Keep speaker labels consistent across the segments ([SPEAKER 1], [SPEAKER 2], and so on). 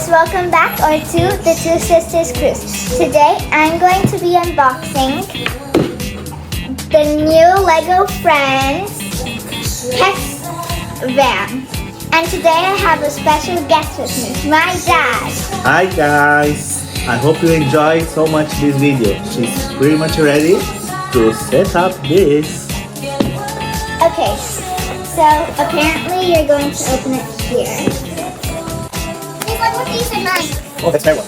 [SPEAKER 1] guys, welcome back to the Two Sisters Cruise. Today I'm going to be unboxing the new Lego Friends Pet Van. And today I have a special guest with me, my dad.
[SPEAKER 2] Hi guys, I hope you enjoyed so much this video. She's pretty much ready to set up this.
[SPEAKER 1] Okay, so apparently you're going to open it here. These are mine.
[SPEAKER 2] Oh, that's my one.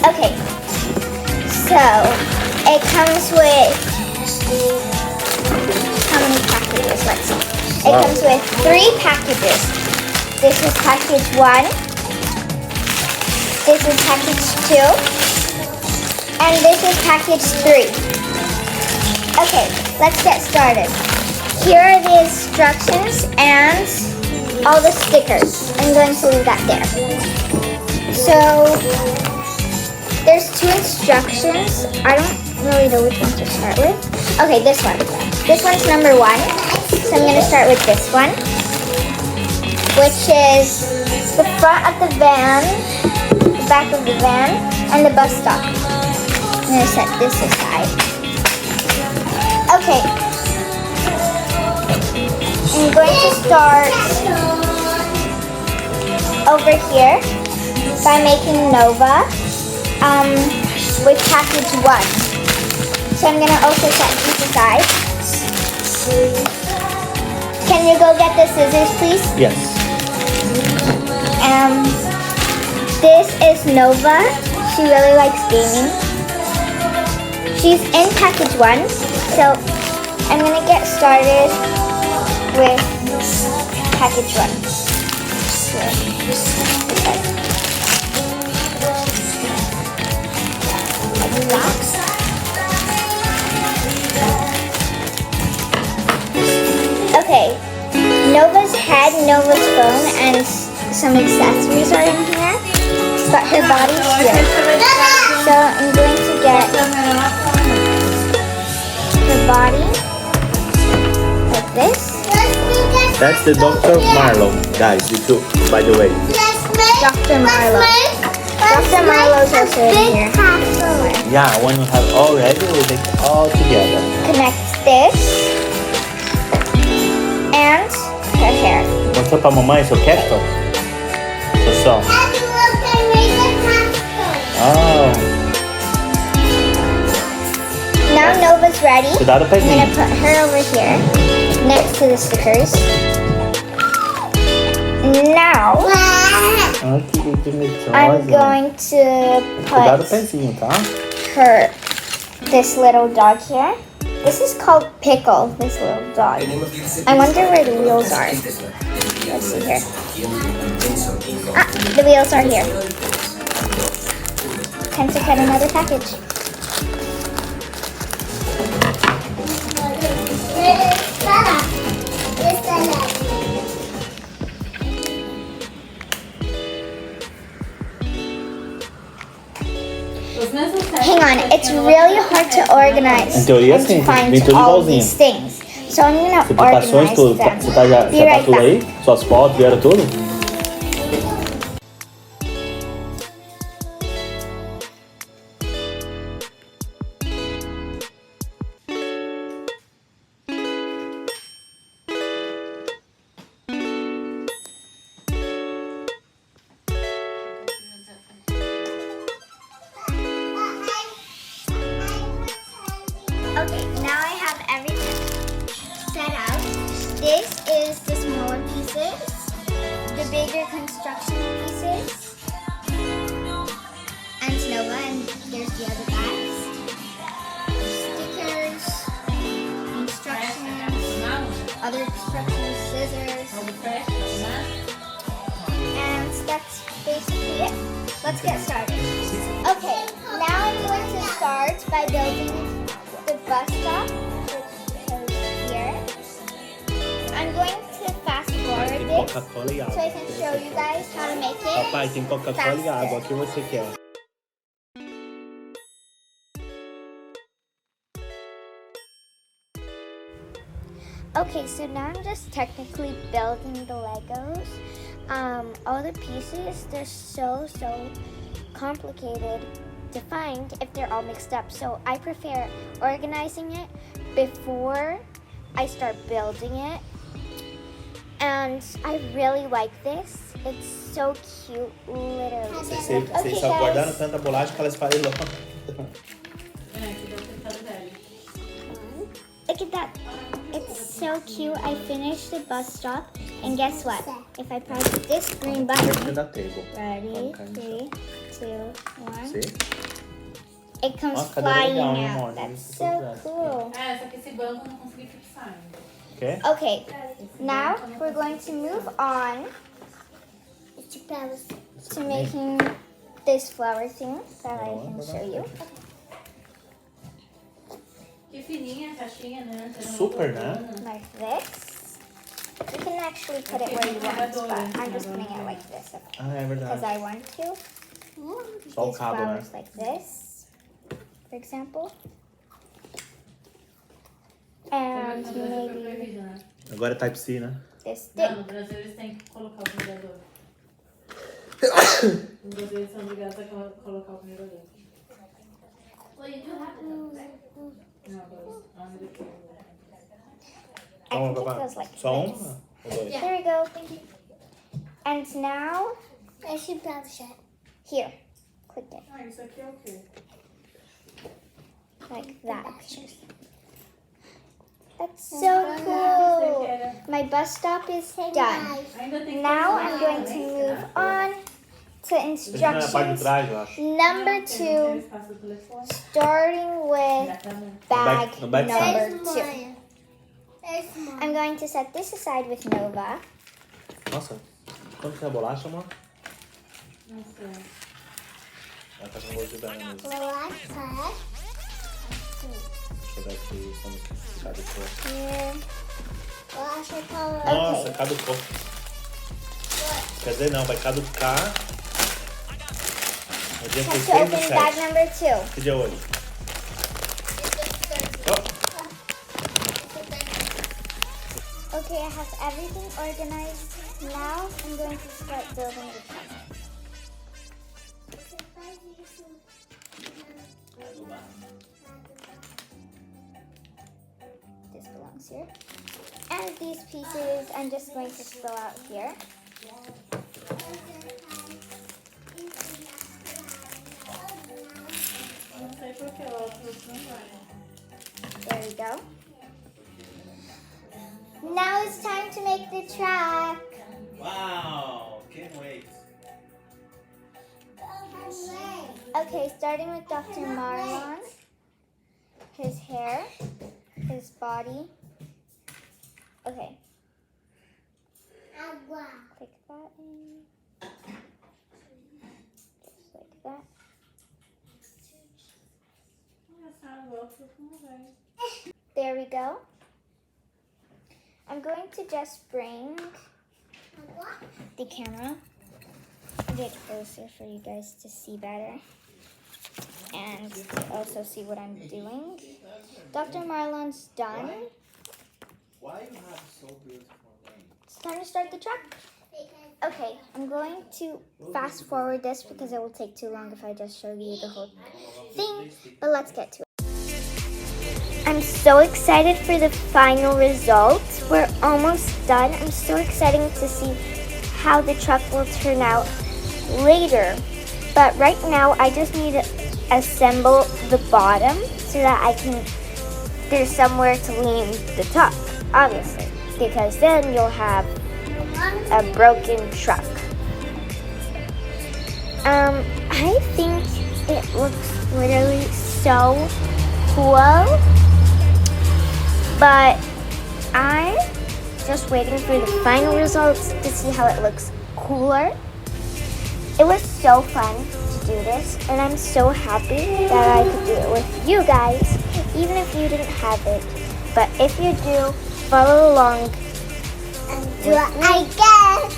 [SPEAKER 1] Okay, so it comes with how many packages? Let's see. It comes with 3 packages. This is package 1. This is package 2. And this is package 3. Okay, let's get started. Here are the instructions and all the stickers. I'm going to leave that there. So, there's 2 instructions. I don't really know which one to start with. Okay, this one. This one's number 1. So I'm going to start with this one, which is the front of the van, the back of the van, and the bus stop. I'm going to set this aside. Okay. I'm going to start over here by making Nova with package 1. So I'm going to also set these aside. Can you go get the scissors, please?
[SPEAKER 2] Yes.
[SPEAKER 1] This is Nova. She really likes gaming. She's in package 1. So I'm going to get started with package 1. Okay, Nova's head, Nova's phone, and some accessories are in here, but her body's here. So I'm going to get her body like this.
[SPEAKER 2] That's the Dr. Marlowe, guys, you too, by the way.
[SPEAKER 1] Dr. Marlowe. Dr. Marlowe's also in here.
[SPEAKER 2] Yeah, when you have all ready, we take it all together.
[SPEAKER 1] Connect this and her hair.
[SPEAKER 2] Mostrou pra mamãe seu capsule? Seu som. Oh.
[SPEAKER 1] Now Nova's ready.
[SPEAKER 2] Cuidado o
[SPEAKER 1] I'm
[SPEAKER 2] pezinho.
[SPEAKER 1] going to put her over here next to the stickers. Now,
[SPEAKER 2] Ah, que bonitinho.
[SPEAKER 1] I'm going to
[SPEAKER 2] Cuidado o
[SPEAKER 1] put
[SPEAKER 2] pezinho, tá?
[SPEAKER 1] this little dog here. This is called Pickle, this little dog. I wonder where the wheels are. Let's see here. Ah, the wheels are here. Time to cut another package. Hang on, it's really hard to organize
[SPEAKER 2] Em teoria,
[SPEAKER 1] and
[SPEAKER 2] sim,
[SPEAKER 1] to find
[SPEAKER 2] vem tudo
[SPEAKER 1] all
[SPEAKER 2] igualzinho.
[SPEAKER 1] these things. So I'm gonna
[SPEAKER 2] Publicações,
[SPEAKER 1] organize
[SPEAKER 2] tudo.
[SPEAKER 1] them.
[SPEAKER 2] Você tá, já
[SPEAKER 1] Be
[SPEAKER 2] tá
[SPEAKER 1] right
[SPEAKER 2] tudo
[SPEAKER 1] back.
[SPEAKER 2] aí? Suas fotos, vieram tudo?
[SPEAKER 1] Okay, now I have everything set out. This is the smaller pieces, the bigger construction pieces, and Nova, and there's the other bags. Stickers, instructions, other instructions, scissors, and that's basically it. Let's get started. Okay, now I'm going to start by building the bus stop, which is here. I'm going to fast forward this
[SPEAKER 2] Coca-Cola e
[SPEAKER 1] so
[SPEAKER 2] água.
[SPEAKER 1] I can show you guys how to make it.
[SPEAKER 2] Papai, tem Coca-Cola e água. O que você quer?
[SPEAKER 1] Okay, so now I'm just technically building the Legos. All the pieces, they're so complicated to find if they're all mixed up. So I prefer organizing it before I start building it. And I really like this. It's so cute, literally.
[SPEAKER 2] Vocês
[SPEAKER 1] Okay,
[SPEAKER 2] estão
[SPEAKER 1] guys.
[SPEAKER 2] guardando tanta bolacha que ela esfarelou.
[SPEAKER 1] Look at that. It's so cute. I finished the bus stop. And guess what? If I press this green button,
[SPEAKER 2] Da table.
[SPEAKER 1] ready,
[SPEAKER 2] Okay.
[SPEAKER 1] 3, 2, 1,
[SPEAKER 2] See?
[SPEAKER 1] it comes
[SPEAKER 2] Nossa, cadê
[SPEAKER 1] flying
[SPEAKER 2] legal, né,
[SPEAKER 1] out.
[SPEAKER 2] amor?
[SPEAKER 1] That's
[SPEAKER 2] Isso
[SPEAKER 1] so
[SPEAKER 2] tudo
[SPEAKER 1] cool.
[SPEAKER 3] Só que esse banco eu não consegui fixar ainda.
[SPEAKER 2] Okay?
[SPEAKER 1] Okay, now we're going to move on to making this flower thing that I can show you.
[SPEAKER 3] Que fininha a caixinha, né?
[SPEAKER 2] Super, né?
[SPEAKER 1] Like this. You can actually put it where you want, but I'm just putting it like this
[SPEAKER 2] Ah, é
[SPEAKER 1] because
[SPEAKER 2] verdade.
[SPEAKER 1] I want to.
[SPEAKER 2] Só o
[SPEAKER 1] These
[SPEAKER 2] cabo, né?
[SPEAKER 1] flowers like this, for example. And maybe
[SPEAKER 2] Agora é Type-C, né?
[SPEAKER 1] this stick.
[SPEAKER 3] Não, no Brasil eles têm que colocar o vibrador. No Brasil eles são obrigados a colocar o vibrador. Não, agora daqui.
[SPEAKER 1] I think it
[SPEAKER 2] papai.
[SPEAKER 1] goes like
[SPEAKER 2] Só
[SPEAKER 1] this.
[SPEAKER 2] Ou dois?
[SPEAKER 1] There we go. And now, here, click it
[SPEAKER 3] Ah, isso aqui é o quê?
[SPEAKER 1] like that. That's so cool. My bus stop is done.
[SPEAKER 3] Ainda tem que
[SPEAKER 1] Now
[SPEAKER 3] colocar
[SPEAKER 1] I'm going to move on to
[SPEAKER 2] Isso não é a parte de
[SPEAKER 1] instructions
[SPEAKER 2] trás, eu acho.
[SPEAKER 1] number 2,
[SPEAKER 3] espaço do telefone.
[SPEAKER 1] starting with bag
[SPEAKER 2] No back side.
[SPEAKER 1] number 2. I'm going to set this aside with Nova.
[SPEAKER 2] Nossa, quanto que é a bolacha, amor?
[SPEAKER 3] Não sei.
[SPEAKER 2] Ela tá com gosto de banana mesmo. Deixa eu ver aqui como que caducou.
[SPEAKER 1] Here.
[SPEAKER 2] Nossa,
[SPEAKER 1] Okay.
[SPEAKER 2] caducou. Quer dizer, não, vai caducar no dia
[SPEAKER 1] Have to
[SPEAKER 2] 16 do
[SPEAKER 1] open bag
[SPEAKER 2] 7.
[SPEAKER 1] number 2.
[SPEAKER 2] Que dia é hoje? Oh,
[SPEAKER 1] Okay, I have everything organized. Now I'm going to start building the truck. This belongs here. And these pieces I'm just going to spill out here.
[SPEAKER 3] Não sei porque o outro não vai.
[SPEAKER 1] There we go. Now it's time to make the track.
[SPEAKER 2] wow, can't wait.
[SPEAKER 1] Okay, starting with Dr. Marlon. His hair, his body. Okay. Click that in. Just like that.
[SPEAKER 3] Engraçado, o outro não vai.
[SPEAKER 1] There we go. I'm going to just bring the camera a bit closer for you guys to see better and to also see what I'm doing. Dr. Marlon's done.
[SPEAKER 2] Why you have so beautiful rain?
[SPEAKER 1] It's time to start the truck. Okay, I'm going to fast forward this because it will take too long if I just show you the whole thing, but let's get to it. I'm so excited for the final results. We're almost done. I'm so excited to see how the truck will turn out later. But right now, I just need to assemble the bottom so that there's somewhere to lean the top, obviously, because then you'll have a broken truck. I think it looks literally so cool. But I'm just waiting for the final results to see how it looks cooler. It was so fun to do this, and I'm so happy that I could do it with you guys, even if you didn't have it. But if you do, follow along and do it again.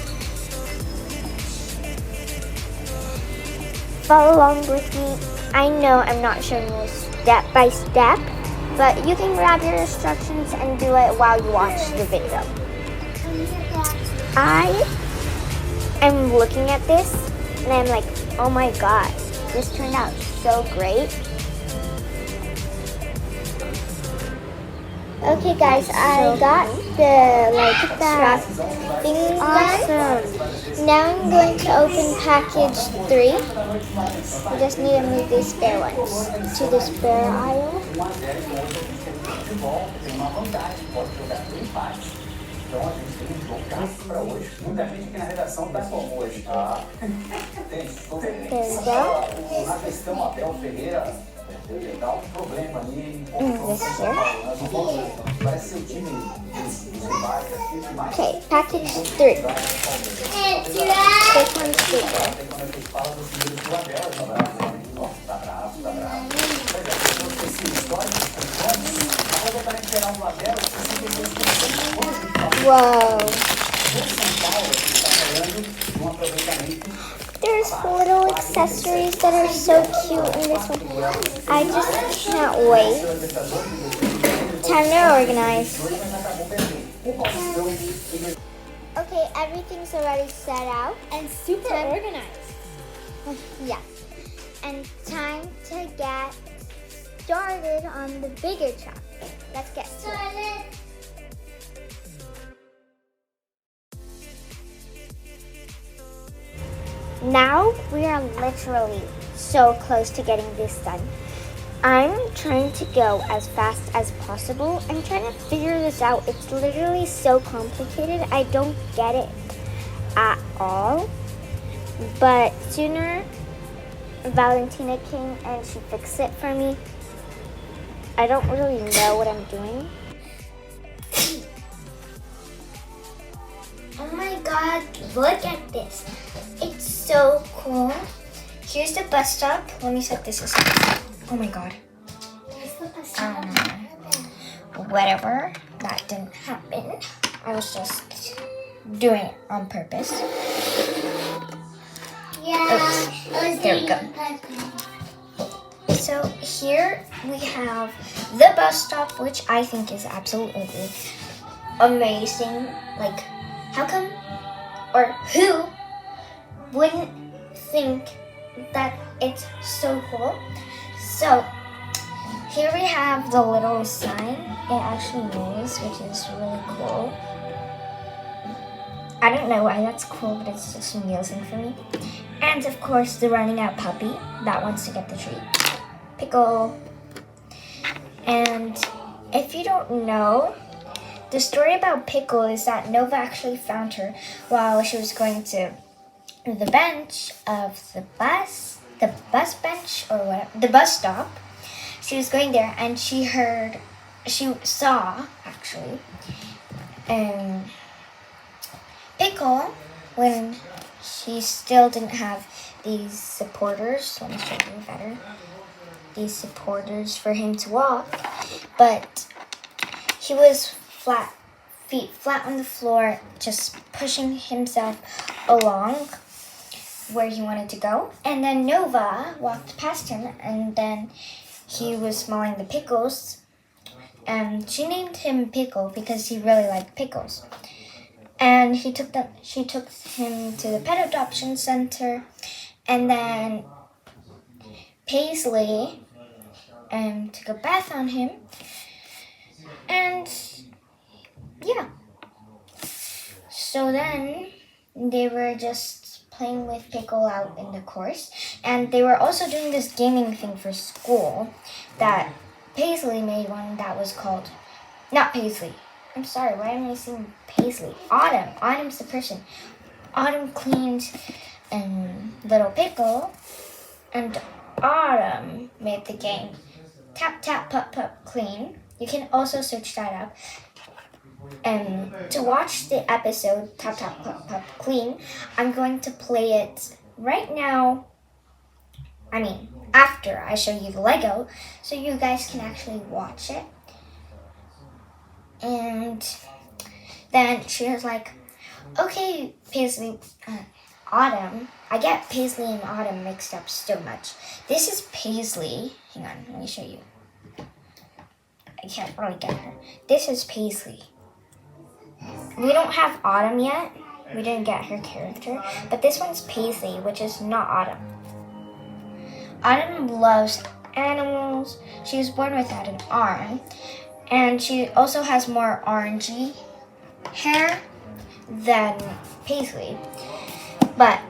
[SPEAKER 1] Follow along with me. I know I'm not showing you step by step, but you can grab your instructions and do it while you watch the video. I am looking at this and I'm like, oh my god, this turned out so great. Okay guys, I got the strap thing done. Now I'm going to open package 3. We just need to move these spare ones to the spare aisle.
[SPEAKER 4] Então a gente tem um jogo para hoje. Muita gente aqui na redação tá como hoje, tá? Na questão Abel Ferreira dá um problema ali. Parece ser o time dos rivais aqui.
[SPEAKER 1] Okay, package 3. This one's bigger.
[SPEAKER 4] Tá bravo.
[SPEAKER 1] Whoa. There's little accessories that are so cute in this one. I just can't wait. Time to organize. Okay, everything's already set out.
[SPEAKER 5] And super organized.
[SPEAKER 1] Yeah. And time to get started on the bigger truck. Let's get started. Now we are literally so close to getting this done. I'm trying to go as fast as possible. I'm trying to figure this out. It's literally so complicated. I don't get it at all. But sooner Valentina came and she fixed it for me. I don't really know what I'm doing. Oh my god, look at this. It's so cool. Here's the bus stop. Let me set this aside. Oh my god. Whatever. That didn't happen. I was just doing it on purpose. Oops. There we go. So here we have the bus stop, which I think is absolutely amazing. Like, how come or who wouldn't think that it's so cool? So here we have the little sign. It actually moves, which is really cool. I don't know why that's cool, but it's just amusing for me. And of course the running out puppy that wants to get the treat. Pickle. And if you don't know, the story about Pickle is that Nova actually found her while she was going to the bench of the bus bench or whatever, the bus stop. She was going there and she saw actually Pickle when she still didn't have these supporters. Let me show you better. These supporters for him to walk, but he was feet flat on the floor, just pushing himself along where he wanted to go. And then Nova walked past him, and then he was smelling the pickles, and she named him Pickle because he really liked pickles. And she took him to the pet adoption center, and then Paisley took a bath on him, and yeah. So then they were just playing with Pickle out in the course, and they were also doing this gaming thing for school that Paisley made one that was called, not Paisley, I'm sorry, why am I saying Paisley? Autumn. Autumn's the person. Autumn cleaned little Pickle, and Autumn made the game Tap Tap Pup Pup Clean. You can also search that up. To watch the episode Tap Tap Pup Pup Clean, I'm going to play it right now. I mean, after I show you the Lego, so you guys can actually watch it. And then she was like, okay, Paisley, Autumn. I get Paisley and Autumn mixed up so much. This is Paisley. Hang on, let me show you. I can't really get her. This is Paisley. We don't have Autumn yet. We didn't get her character. But this one's Paisley, which is not Autumn. Autumn loves animals. She was born without an arm. And she also has more orangey hair than Paisley. But,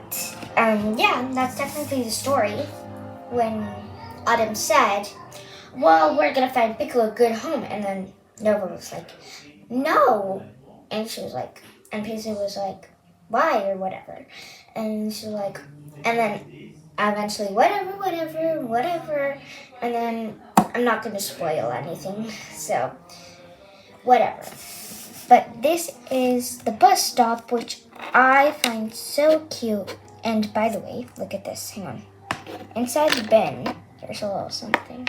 [SPEAKER 1] yeah, that's definitely the story. When Autumn said, well, we're gonna find Piccolo a good home. And then Nova was like, no. And she was like, and Paisley was like, why or whatever. And she was like, and then eventually, whatever. And then I'm not gonna spoil anything, so whatever. But this is the bus stop, which I find so cute. And by the way, look at this. Hang on. Inside the bin, there's a little something.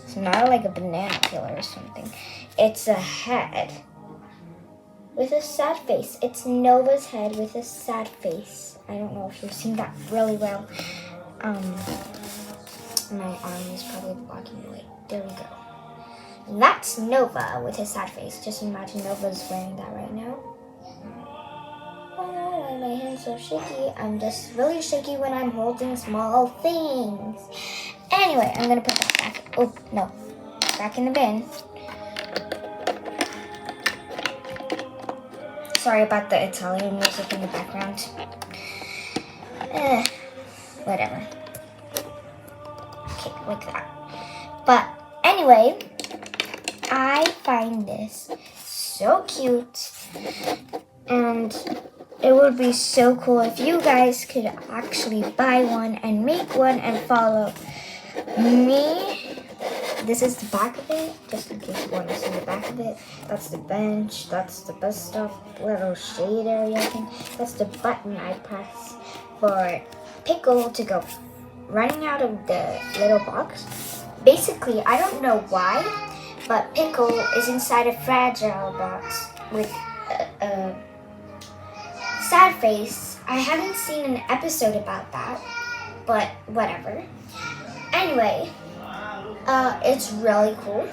[SPEAKER 1] It's not like a banana peel or something. It's a head with a sad face. It's Nova's head with a sad face. I don't know if you've seen that really well. My arm is probably blocking the light. There we go. And that's Nova with his sad face. Just imagine Nova's wearing that right now. Oh, why are my hands so shaky? I'm just really shaky when I'm holding small things. Anyway, I'm gonna put that back. Oh, no. Back in the bin. Sorry about the Italian music in the background. Whatever. Okay, like that. But anyway, I find this so cute. And it would be so cool if you guys could actually buy one and make one and follow me. This is the back of it, just in case you want to see the back of it. That's the bench, that's the bus stop, little shade area thing. That's the button I press for Pickle to go running out of the little box. Basically, I don't know why, but Pickle is inside a fragile box with a sad face. I haven't seen an episode about that, but whatever. Anyway, it's really cool.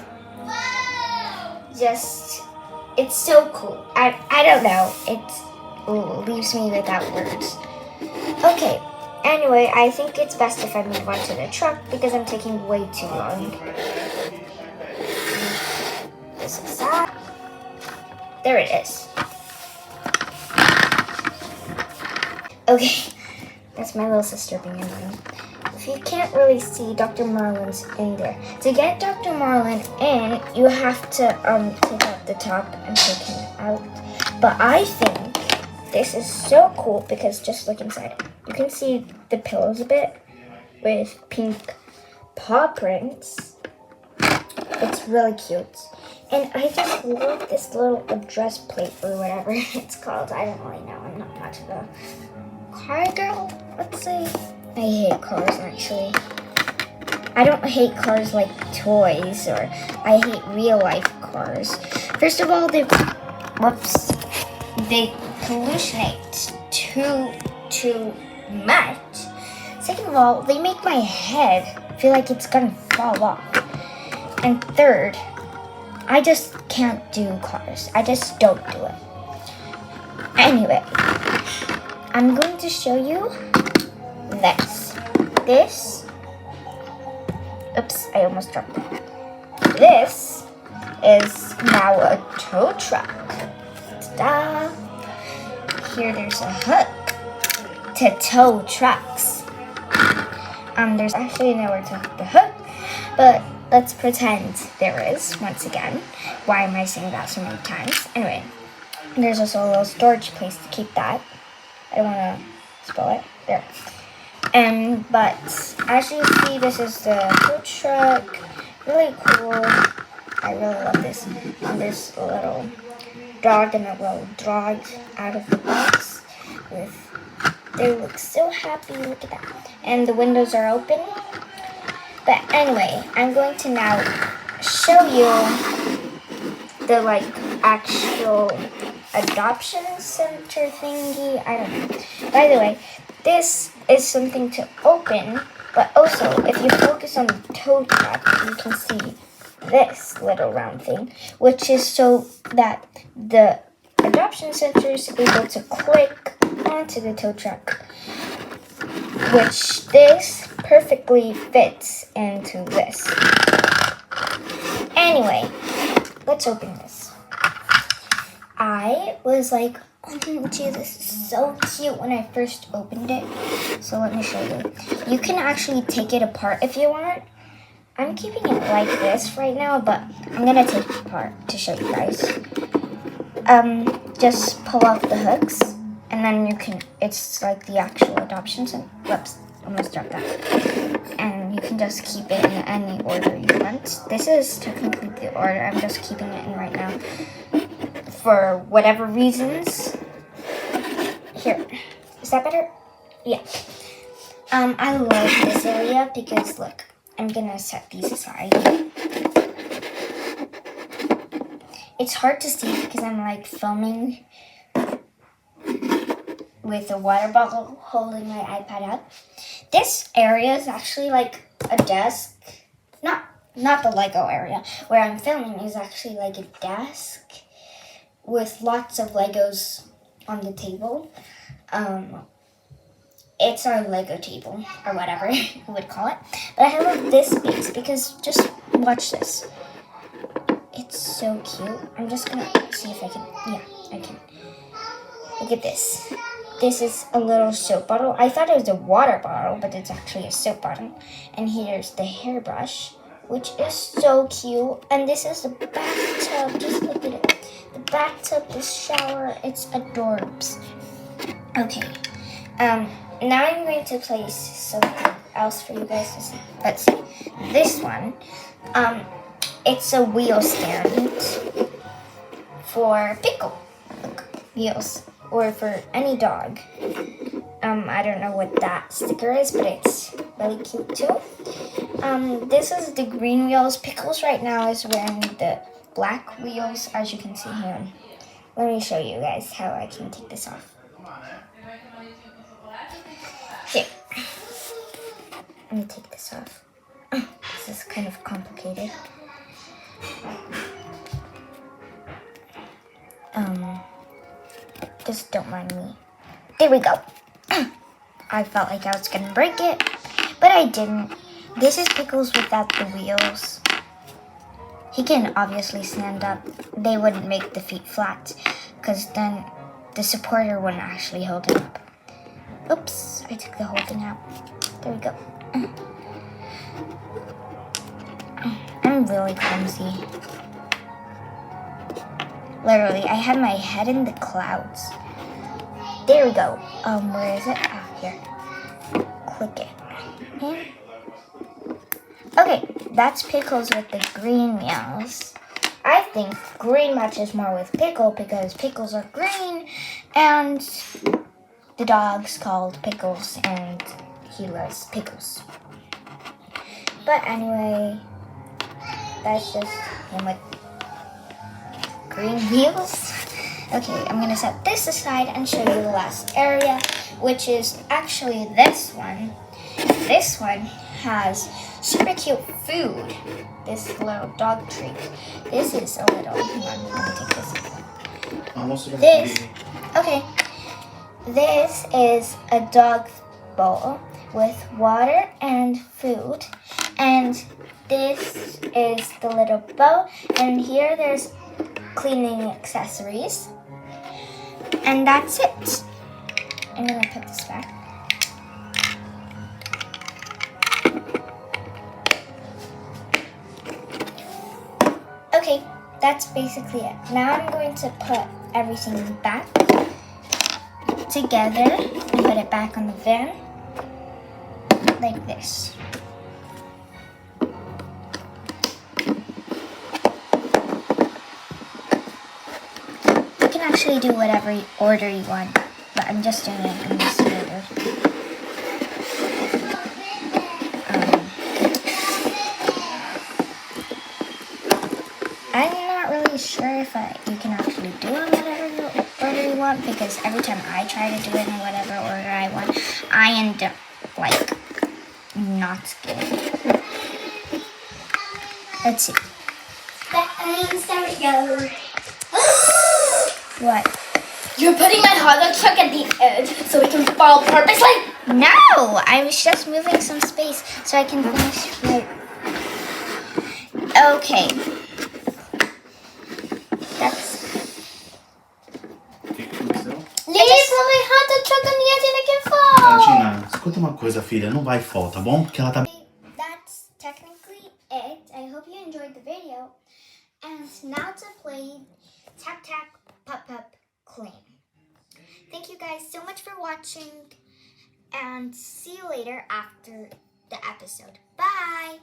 [SPEAKER 1] It's so cool. I don't know. It leaves me without words. Okay, anyway, I think it's best if I move on to the truck because I'm taking way too long. This is that. There it is. Okay, that's my little sister being annoying. If you can't really see, Dr. Marlin's in there. To get Dr. Marlin in, you have to take out the top and take him out. But I think this is so cool because just look inside. You can see the pillows a bit with pink paw prints. It's really cute. And I just love this little address plate or whatever it's called. I don't really know. I'm not much of a car girl, let's say. I hate cars, actually. I don't hate cars like toys, or I hate real-life cars. First of all, they hallucinate too much. Second of all, they make my head feel like it's gonna fall off. And third, I just can't do cars. I just don't do it. Anyway, I'm going to show you this. Oops, I almost dropped it. This is now a tow truck. Ta-da! Here there's a hook to tow trucks. There's actually nowhere to hook the hook, but let's pretend there is once again. Why am I saying that so many times? Anyway, there's also a little storage place to keep that. I don't want to spill it. There. But as you see, this is the food truck. Really cool. I really love this. And there's a little dog and a little dog out of the box. They look so happy. Look at that. And the windows are open. But anyway, I'm going to now show you the actual adoption center thingy. I don't know. By the way, this is something to open, but also if you focus on the tow truck, you can see this little round thing, which is so that the adoption center is able to click onto the tow truck, which this perfectly fits into this. Anyway, let's open this. I was like, OMG, this is so cute when I first opened it. So let me show you. You can actually take it apart if you want. I'm keeping it like this right now, but I'm gonna take it apart to show you guys. Just pull off the hooks, and then you can, it's like the actual adoption center. Whoops, almost dropped that. And you can just keep it in any order you want. This is technically the order I'm just keeping it in right now. For whatever reasons. Here, is that better? Yeah. I love this area because look, I'm gonna set these aside. It's hard to see because I'm like filming with a water bottle holding my iPad up. This area is actually like a desk. Not the Lego area. Where I'm filming is actually like a desk with lots of Legos on the table. It's our Lego table, or whatever you would call it. But I have this space because just watch this. It's so cute. I'm just gonna see if I can, yeah, I can. Look at this. This is a little soap bottle. I thought it was a water bottle, but it's actually a soap bottle. And here's the hairbrush, which is so cute. And this is the bathtub. Just look at it. The bathtub, the shower, it's adorbs. Okay. Now I'm going to place something else for you guys to see. Let's see. This one, it's a wheel stand for Pickle. Look, wheels. Or for any dog. I don't know what that sticker is, but it's really cute too. This is the green wheels. Pickles right now is wearing the black wheels, as you can see here. Let me show you guys how I can take this off. Here. Let me take this off. This is kind of complicated. Just don't mind me. There we go. I felt like I was gonna break it, but I didn't. This is Pickles without the wheels. He can obviously stand up. They wouldn't make the feet flat, because then the supporter wouldn't actually hold him up. Oops, I took the whole thing out. There we go. I'm really clumsy. Literally, I had my head in the clouds. There we go. Where is it? Ah, here. Click it. And okay, that's Pickles with the green wheels. I think green matches more with Pickle because Pickles are green and the dog's called Pickles and he loves pickles. But anyway, that's just him with green wheels. Okay, I'm gonna set this aside and show you the last area, which is actually this one. This one has super cute food. This little dog treat. This is a little, hang on, let me take this. Okay. This is a dog bowl with water and food. And this is the little bowl. And here there's cleaning accessories. And that's it. I'm gonna put this back. Okay, that's basically it. Now I'm going to put everything back together and put it back on the van like this. You can actually do whatever order you want, but I'm just doing it in this order. I'm not really sure if you can actually do it whatever order you want, because every time I try to do it in whatever order I want, I end up like not getting it. Let's see. means there we go. What?
[SPEAKER 5] You're putting my hot dog truck at the edge so it can fall purposely?
[SPEAKER 1] No, I was just moving some space so I can finish right. Okay. That's.
[SPEAKER 2] O que aconteceu?
[SPEAKER 5] Leave my hot dog truck on the edge and it can fall.
[SPEAKER 2] Tadinha, escuta uma coisa, filha. Não vai fall, tá bom? Porque ela tá...
[SPEAKER 1] That's technically it. I hope you enjoyed the video. And now to play Tap Tap Pup Pup Claim. Thank you guys so much for watching. And see you later after the episode. Bye!